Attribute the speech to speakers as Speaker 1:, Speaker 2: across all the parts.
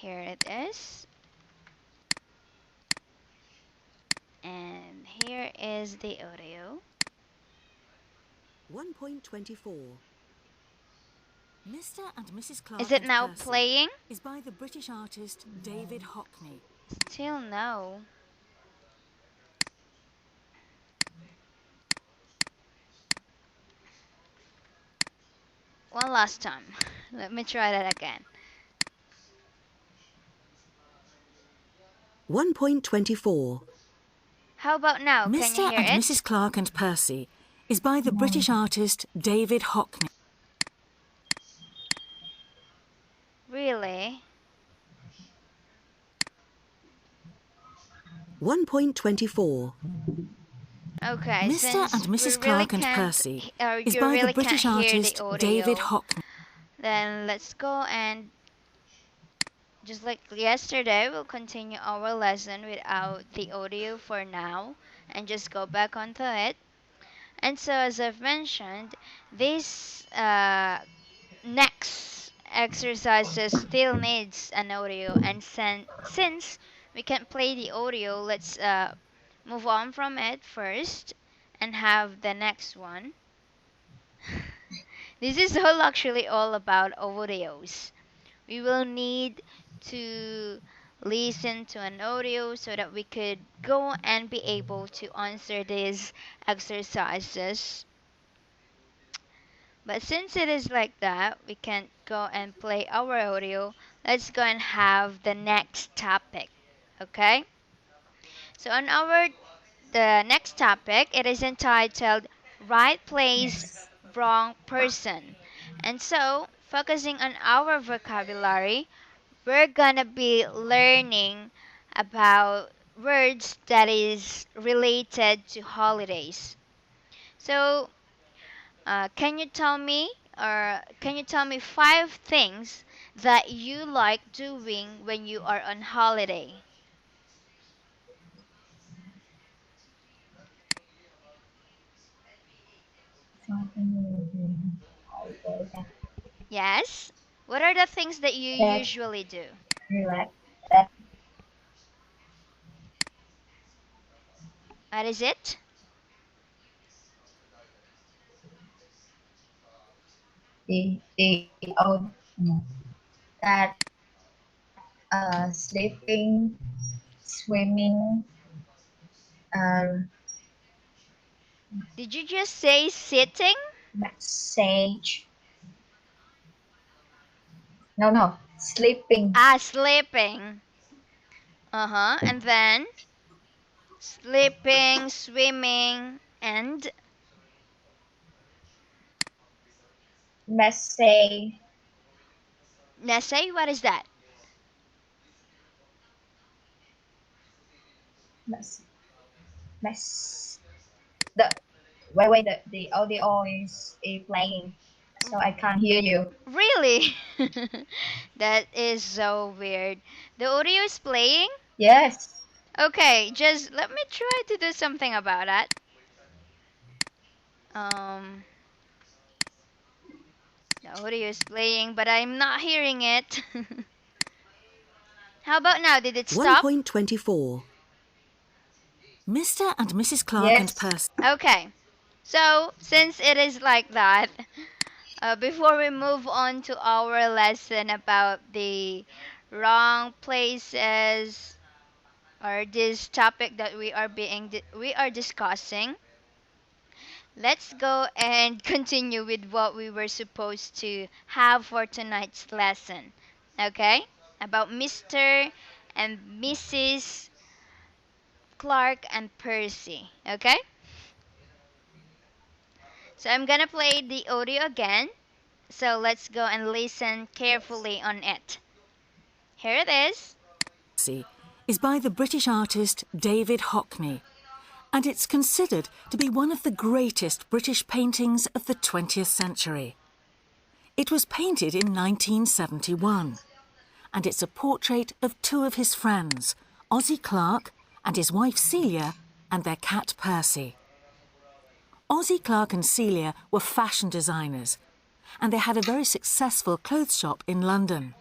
Speaker 1: Here it is. And here is the audio.
Speaker 2: 1.24. Mr. and Mrs. Clark
Speaker 1: Is it
Speaker 2: and
Speaker 1: now
Speaker 2: Percy
Speaker 1: playing?
Speaker 2: is by the British artist David Hockney.
Speaker 1: Still no. One last time. Let me try that again.
Speaker 2: 1.24.
Speaker 1: How about now? Can you
Speaker 2: Mr.
Speaker 1: hear
Speaker 2: and
Speaker 1: it?
Speaker 2: Mrs. Clark and Percy is by the British artist David Hockney.
Speaker 1: Really?
Speaker 2: 1.24.
Speaker 1: Okay,
Speaker 2: Mr. and
Speaker 1: since we
Speaker 2: Mrs.
Speaker 1: really
Speaker 2: Clark and
Speaker 1: can't,
Speaker 2: Percy
Speaker 1: or
Speaker 2: is
Speaker 1: you
Speaker 2: by the
Speaker 1: really can't
Speaker 2: British
Speaker 1: hear the
Speaker 2: artist David
Speaker 1: audio,
Speaker 2: Hockney.
Speaker 1: then let's go and just like yesterday, we'll continue our lesson without the audio for now and just go back onto it. And so, as I've mentioned, this next exercises still needs an audio, and since we can't play the audio, let's move on from it first and have the next one. This is all actually all about audios. We will need to listen to an audio so that we could go and be able to answer these exercises. But since it is like that, we can't go and play our audio. Let's go and have the next topic. Okay? So on the next topic, it is entitled Right Place, Wrong Person. And so, focusing on our vocabulary, we're gonna be learning about words that is related to holidays. So, can you tell me 5 things that you like doing when you are on holiday? Yes. What are the things that you
Speaker 3: That
Speaker 1: usually do?
Speaker 3: relax, that
Speaker 1: What is it?
Speaker 3: the old that sleeping, swimming, um,
Speaker 1: Did you just say sitting?
Speaker 3: massage. No, sleeping,
Speaker 1: Ah, sleeping. Uh-huh. And then sleeping, swimming, and
Speaker 3: massage,
Speaker 1: Nessie, what is that?
Speaker 3: mass, mass. The wait, the audio is playing, so I can't hear you.
Speaker 1: Really? That is so weird. The audio is playing?
Speaker 3: Yes.
Speaker 1: Okay, just let me try to do something about that. Um, the audio is playing, but I'm not hearing it. How about now? Did it stop?
Speaker 2: 1.24. Mr. and Mrs. Clark and
Speaker 3: Yes.
Speaker 2: Percy.
Speaker 1: Okay. So, since it is like that, before we move on to our lesson about the wrong places or this topic that we are discussing, let's go and continue with what we were supposed to have for tonight's lesson. Okay? About Mr. and Mrs. Clark and Percy. Okay? So I'm gonna play the audio again. So let's go and listen carefully on it. Here it is.
Speaker 2: Is by the British artist David Hockney, and it's considered to be one of the greatest British paintings of the 20th century. It was painted in 1971, and it's a portrait of 2 of his friends, Ozzie Clark and his wife Celia, and their cat Percy. Ozzie Clark and Celia were fashion designers, and they had a very successful clothes shop in London.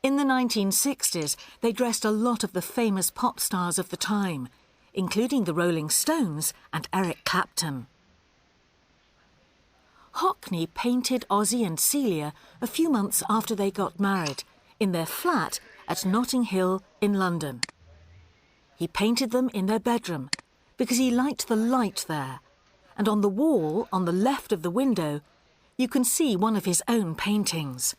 Speaker 2: In the 1960s, they dressed a lot of the famous pop stars of the time, including the Rolling Stones and Eric Clapton. Hockney painted Ozzy and Celia a few months after they got married, in their flat at Notting Hill in London. He painted them in their bedroom because he liked the light there, and on the wall on the left of the window you can see one of his own paintings.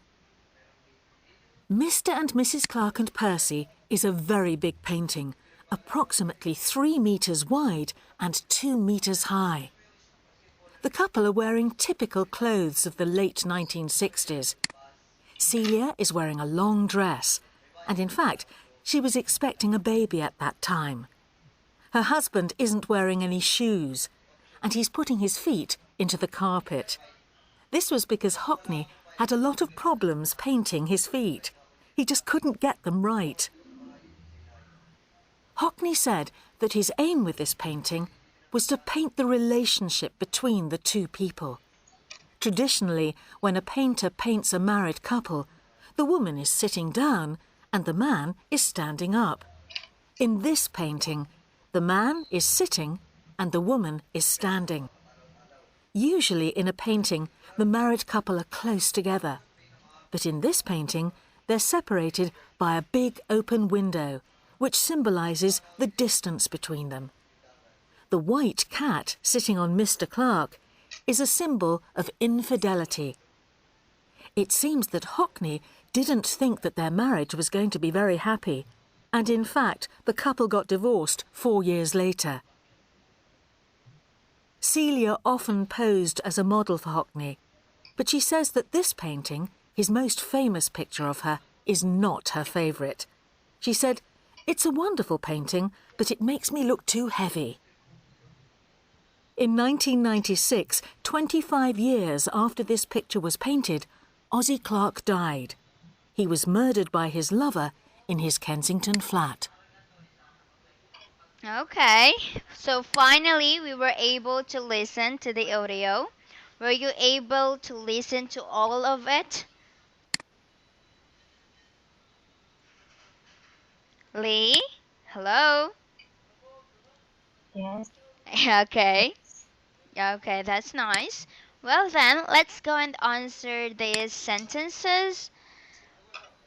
Speaker 2: Mr. and Mrs. Clark and Percy is a very big painting, approximately 3 metres wide and 2 metres high. The couple are wearing typical clothes of the late 1960s. Celia is wearing a long dress, and in fact, she was expecting a baby at that time. Her husband isn't wearing any shoes, and he's putting his feet into the carpet. This was because Hockney had a lot of problems painting his feet. He just couldn't get them right. Hockney said that his aim with this painting was to paint the relationship between the two people. Traditionally, when a painter paints a married couple, the woman is sitting down and the man is standing up. In this painting, the man is sitting and the woman is standing. Usually in a painting, the married couple are close together. But in this painting, they're separated by a big open window, which symbolises the distance between them. The white cat sitting on Mr. Clark is a symbol of infidelity. It seems that Hockney didn't think that their marriage was going to be very happy, and in fact the couple got divorced 4 years later. Celia often posed as a model for Hockney, but she says that this painting, his most famous picture of her, is not her favourite. She said, "It's a wonderful painting, but it makes me look too heavy." In 1996, 25 years after this picture was painted, Ozzy Clark died. He was murdered by his lover in his Kensington flat.
Speaker 1: Okay, so finally we were able to listen to the audio. Were you able to listen to all of it? Lee? Hello?
Speaker 3: Yes.
Speaker 1: Okay. Okay, that's nice. Well then, let's go and answer these sentences.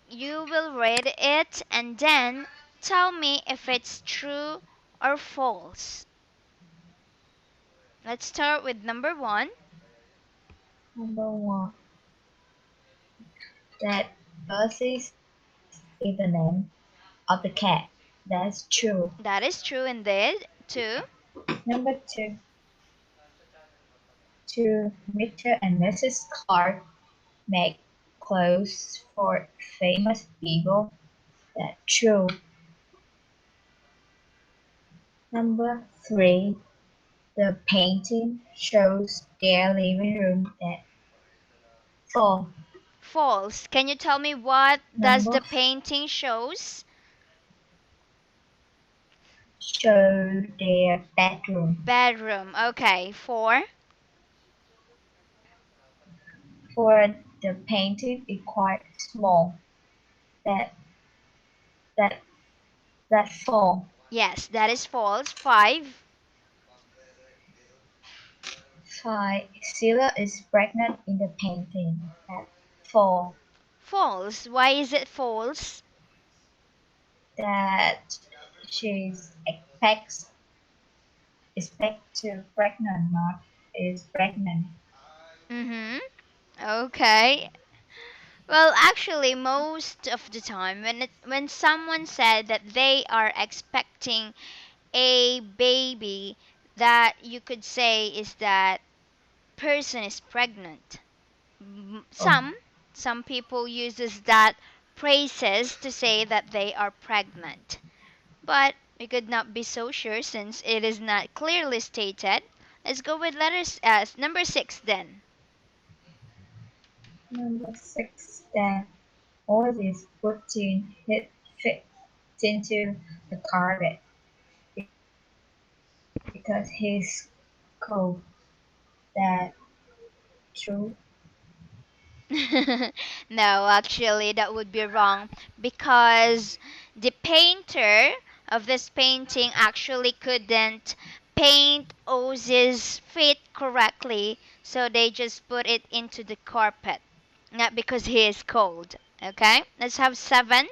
Speaker 1: You will read it and then tell me if it's true or false. Let's start with number 1.
Speaker 3: Number one, that Percy is the name of the cat. That's true.
Speaker 1: That is true indeed. 2.
Speaker 3: Number two, Mr. and Mrs. Clark make clothes for famous people. That's true. Number three, the painting shows their living room. That's false.
Speaker 1: False. Can you tell me what does
Speaker 3: Number
Speaker 1: the painting shows?
Speaker 3: show their bedroom.
Speaker 1: Bedroom. Okay. 4.
Speaker 3: For the painting is quite small. That that that's false.
Speaker 1: Yes, that is false. 5.
Speaker 3: Five, Sheila is pregnant in the painting. That's false.
Speaker 1: False. Why is it false?
Speaker 3: That she expect to pregnant, not is pregnant.
Speaker 1: Mm-hmm. Okay. Well, actually, most of the time, when someone said that they are expecting a baby, that you could say is that person is pregnant.
Speaker 3: Oh,
Speaker 1: Some people uses that phrases to say that they are pregnant, but we could not be so sure since it is not clearly stated. Let's go with letters as number 6 then.
Speaker 3: number six. That all is putting it fit into the carpet because he's cold. That true.
Speaker 1: No, actually, that would be wrong because the painter of this painting actually couldn't paint Oz's feet correctly, so they just put it into the carpet. Not because he is cold. Okay, let's have 7.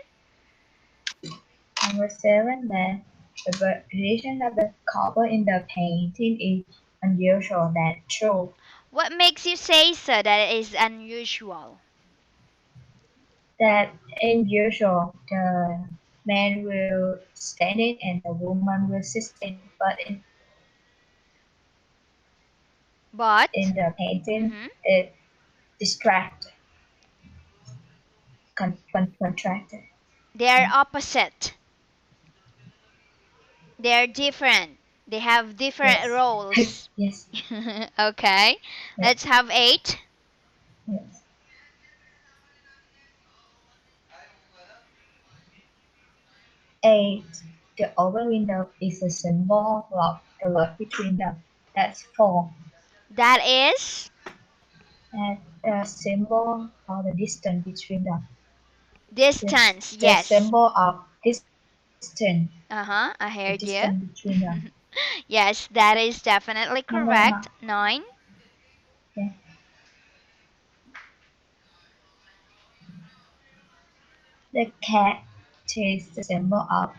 Speaker 3: Number 7, then the position of the cover in the painting is unusual than true.
Speaker 1: What makes you say so that it is unusual?
Speaker 3: That unusual, the man will stand it and the woman will sit it, but in
Speaker 1: But,
Speaker 3: the painting,
Speaker 1: mhm,
Speaker 3: it distract, contracted.
Speaker 1: they are opposite. They are different. They have different
Speaker 3: Yes,
Speaker 1: roles.
Speaker 3: yes,
Speaker 1: Okay,
Speaker 3: yes,
Speaker 1: let's have 8.
Speaker 3: yes. 8. The open window is a symbol of the love between them. That's 4.
Speaker 1: That is
Speaker 3: And the symbol of the distance between them. Yes,
Speaker 1: distance.
Speaker 3: the
Speaker 1: Yes.
Speaker 3: symbol of distance,
Speaker 1: I
Speaker 3: the
Speaker 1: heard you.
Speaker 3: distance between them.
Speaker 1: Yes, that is definitely
Speaker 3: Number
Speaker 1: correct.
Speaker 3: 9.
Speaker 1: 9.
Speaker 3: Okay. The cat is the symbol of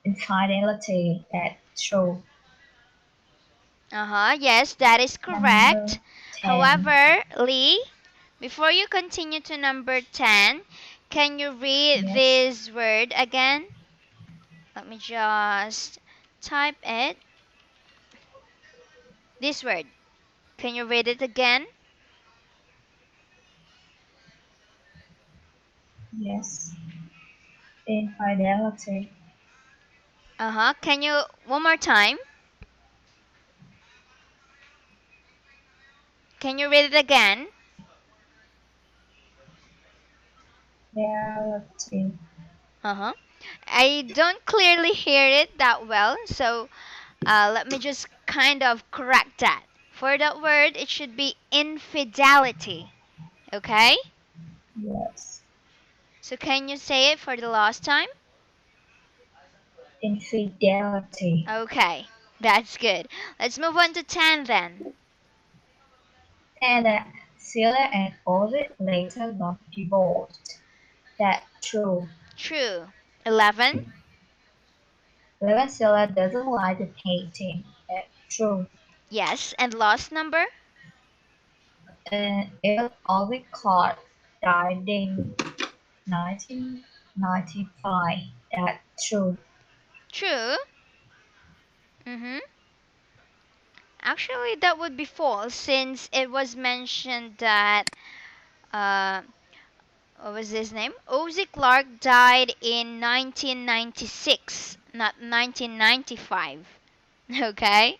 Speaker 3: infidelity. That's true.
Speaker 1: Yes, that is correct.
Speaker 3: Number 10.
Speaker 1: However, Lee, before you continue to number 10, can you read
Speaker 3: Yes,
Speaker 1: this word again? Let me just type it. This word. Can you read it again?
Speaker 3: yes. Infidelity.
Speaker 1: Can you one more time? Can you read it again?
Speaker 3: Fidelity.
Speaker 1: Uh-huh. I don't clearly hear it that well, so let me just kind of correct that. For that word, it should be infidelity. Okay?
Speaker 3: Yes.
Speaker 1: So can you say it for the last time?
Speaker 3: Infidelity.
Speaker 1: Okay, that's good. Let's move on to 10 then.
Speaker 3: And Silla and Ovid later got divorced. That's true.
Speaker 1: True. 11.
Speaker 3: Silla doesn't like the painting. That's true.
Speaker 1: Yes. And last number?
Speaker 3: And if Ovid Clark died in 1995. That's true.
Speaker 1: True. Mm-hmm. Actually, that would be false since it was mentioned that uh, what was his name? Ozzy Clark died in 1996, not 1995. Okay,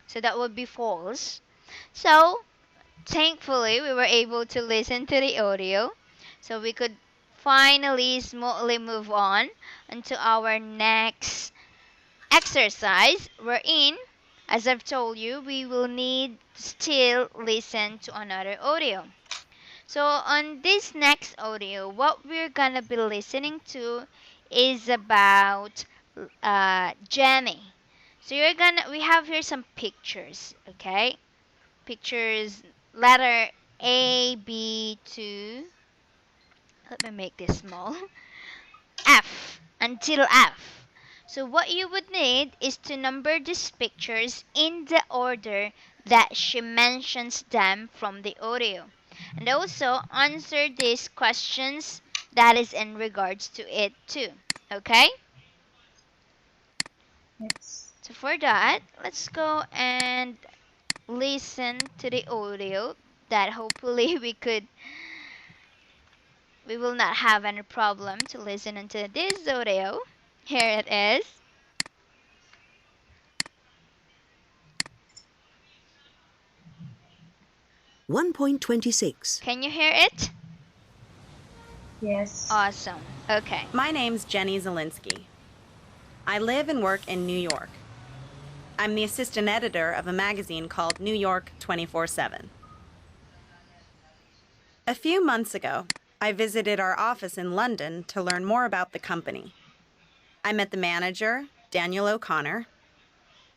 Speaker 1: so that would be false. So, thankfully, we were able to listen to the audio, so we could finally smoothly move on into our next exercise. Wherein, as I've told you, we will need to still listen to another audio. So on this next audio, what we're gonna be listening to is about Jenny. So we have here some pictures, okay? Pictures letter A, B to, let me make this small, F until F. So what you would need is to number these pictures in the order that she mentions them from the audio. And also answer these questions that is in regards to it too. Okay?
Speaker 3: Yes.
Speaker 1: So for that, let's go and listen to the audio that hopefully we will not have any problem to listen into this audio. Here it is.
Speaker 4: 1.26.
Speaker 1: Can you hear it?
Speaker 3: Yes.
Speaker 1: Awesome. Okay.
Speaker 5: My name's Jenny Zielinski. I live and work in New York. I'm the assistant editor of a magazine called New York 24/7. A few months ago, I visited our office in London to learn more about the company. I met the manager, Daniel O'Connor.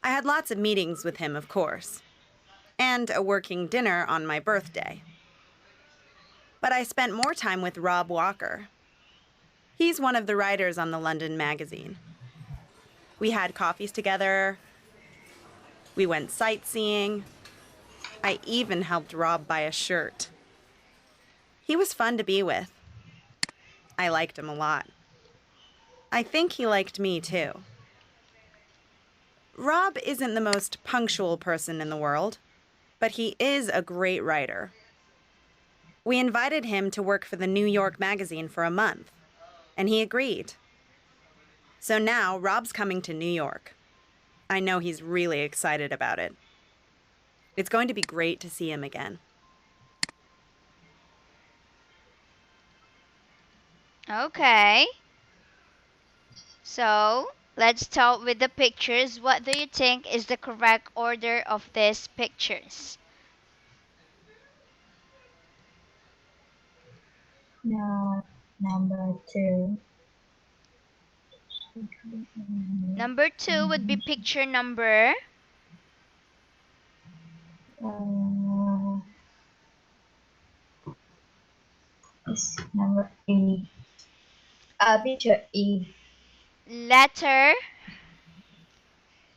Speaker 5: I had lots of meetings with him, of course, and a working dinner on my birthday. But I spent more time with Rob Walker. He's one of the writers on the London magazine. We had coffees together. We went sightseeing. I even helped Rob buy a shirt. He was fun to be with. I liked him a lot. I think he liked me too. Rob isn't the most punctual person in the world, but he is a great writer. We invited him to work for the New York magazine for a month, and he agreed. So now Rob's coming to New York. I know he's really excited about it. It's going to be great to see him again.
Speaker 1: Okay. So, let's start with the pictures. What do you think is the correct order of these pictures?
Speaker 3: No, number 2.
Speaker 1: Number 2 would be picture number.
Speaker 3: It's number E. Picture E.
Speaker 1: Letter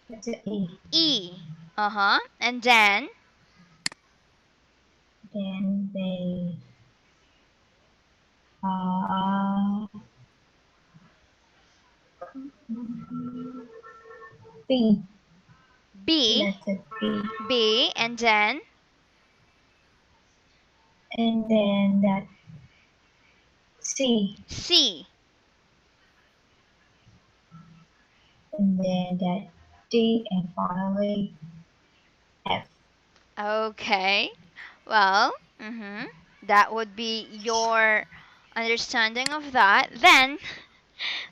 Speaker 3: Picture E.
Speaker 1: E. And then
Speaker 3: They B.
Speaker 1: B.
Speaker 3: Letter B.
Speaker 1: B. And then
Speaker 3: That C.
Speaker 1: C.
Speaker 3: And then that D, and finally F.
Speaker 1: Okay. Well, that would be your understanding of that. Then,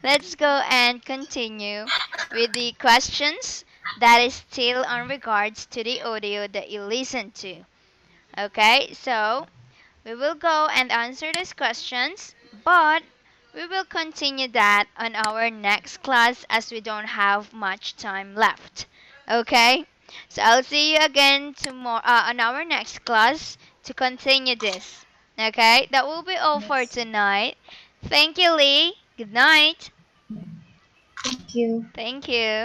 Speaker 1: let's go and continue with the questions that is still on regards to the audio that you listened to. Okay, so we will go and answer these questions, but we will continue that on our next class as we don't have much time left. Okay? So I'll see you again tomorrow on our next class to continue this. Okay? That will be all for
Speaker 3: Yes.
Speaker 1: tonight. Thank you, Lee. Good night.
Speaker 3: Thank you.
Speaker 1: Thank you.